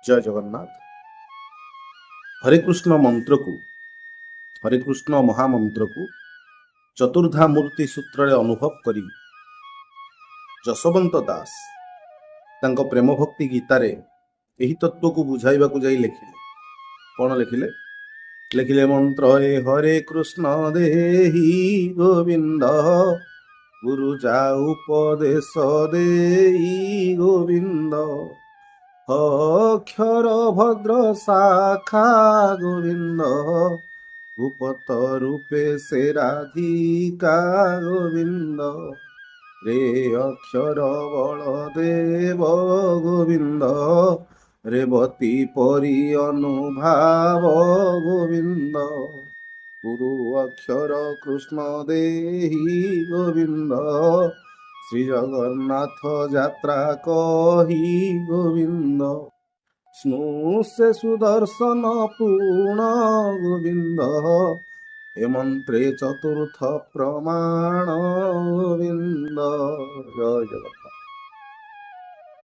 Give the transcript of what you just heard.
जय जगन्नाथ। हरे कृष्ण मंत्र को, हरे कृष्ण महामंत्र को चतुर्धा मूर्ति सूत्र अनुभव करी जशवंत दास तांको प्रेम भक्ति गीतारे यही तत्व को बुझाइबा को जाई लिखिले। कौन लिखिले? लिखिले मंत्र ए हरे कृष्ण देहि गोविंद गुरु जा उपदेश देहि गोविंद अक्षर भद्र शाखा गोविंद भूपत रूपे से राधिका गोविंद रे अक्षर बलदेव गोविंद रेवती परि अनुभाव गोविंद गुरु अक्षर कृष्ण देहि गोविंद श्री जगन्नाथ यात्रा कही गोविंद स्नु से सुदर्शन पूर्ण गोविंद हे मंत्रे चतुर्थ प्रमाण गोविंद। जय जगन्नाथ।